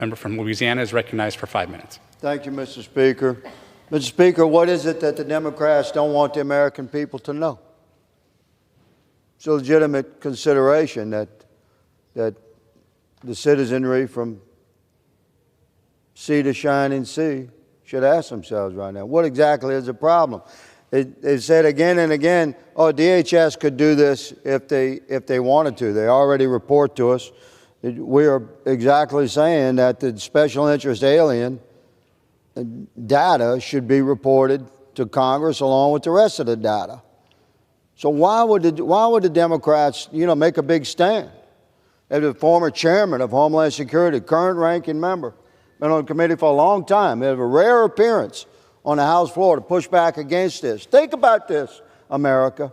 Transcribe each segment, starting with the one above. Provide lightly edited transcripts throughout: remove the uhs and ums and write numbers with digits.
Member from Louisiana is recognized for 5 minutes. Thank you, Mr. Speaker. Mr. Speaker, what is it that the Democrats don't want the American people to know? It's a legitimate consideration that the citizenry from sea to shining sea should ask themselves right now. What exactly is the problem? They said again and again, oh, DHS could do this if they wanted to. They already report to us. We are exactly saying that the special interest alien data should be reported to Congress along with the rest of the data. So why would the Democrats, make a big stand? As the former chairman of Homeland Security, current ranking member, been on the committee for a long time. They have a rare appearance on the House floor to push back against this. Think about this, America.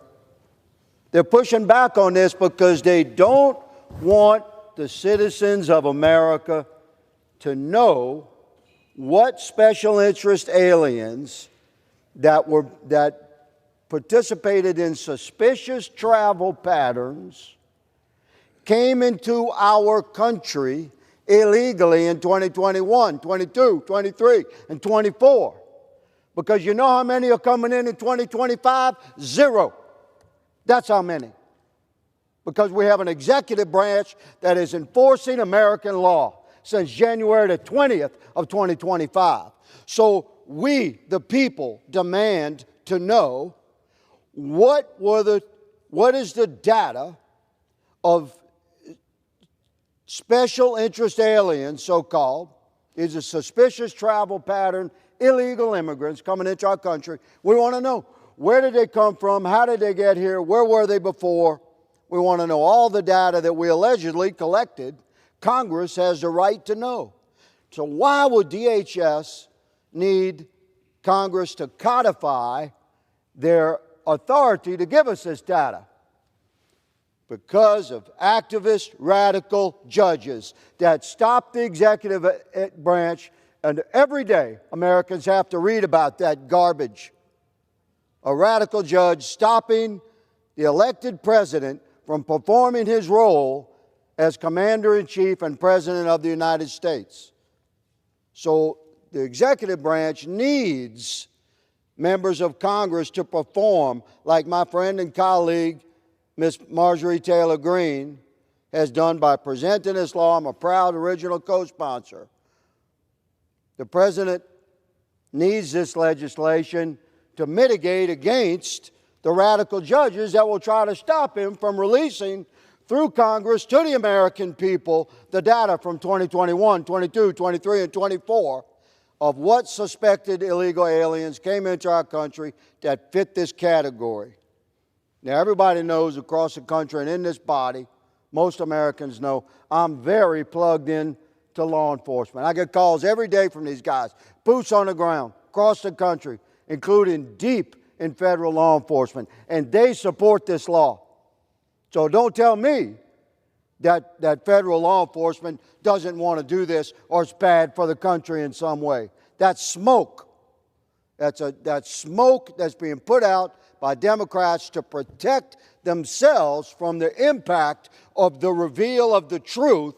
They're pushing back on this because they don't want the citizens of America to know what special interest aliens that participated in suspicious travel patterns came into our country illegally in 2021, 22, 23, and 24. Because you know how many are coming in 2025? 0. That's how many. Because we have an executive branch that is enforcing American law since January the 20th of 2025. So we, the people, demand to know what is the data of special interest aliens, so-called, is a suspicious travel pattern, illegal immigrants coming into our country. We want to know, where did they come from? How did they get here? Where were they before? We want to know all the data that we allegedly collected. Congress has the right to know. So why would DHS need Congress to codify their authority to give us this data? Because of activist, radical judges that stop the executive branch, and every day Americans have to read about that garbage. A radical judge stopping the elected president from performing his role as Commander-in-Chief and President of the United States. So the executive branch needs members of Congress to perform like my friend and colleague, Ms. Marjorie Taylor Greene, has done by presenting this law. I'm a proud original co-sponsor. The President needs this legislation to mitigate against the radical judges that will try to stop him from releasing through Congress to the American people the data from 2021, 22, 23, and 24 of what suspected illegal aliens came into our country that fit this category. Now, everybody knows across the country and in this body, most Americans know, I'm very plugged in to law enforcement. I get calls every day from these guys, boots on the ground, across the country, including deep in federal law enforcement, and they support this law. So don't tell me that federal law enforcement doesn't want to do this or it's bad for the country in some way. That's smoke. That's smoke that's being put out by Democrats to protect themselves from the impact of the reveal of the truth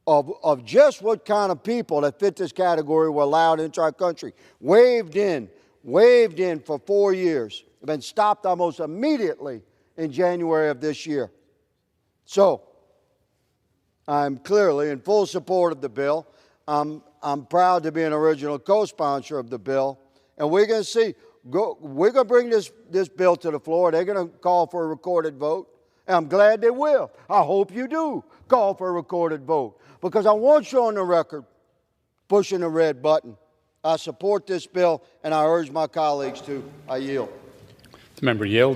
of just what kind of people that fit this category were allowed into our country. Waved in for 4 years. Have been stopped almost immediately in January of this year. So, I'm clearly in full support of the bill. I'm proud to be an original co-sponsor of the bill. And we're going to see, we're going to bring this bill to the floor. They're going to call for a recorded vote. And I'm glad they will. I hope you do call for a recorded vote. Because I want you on the record pushing the red button. I support this bill, and I urge my colleagues to. I yield. The member yield.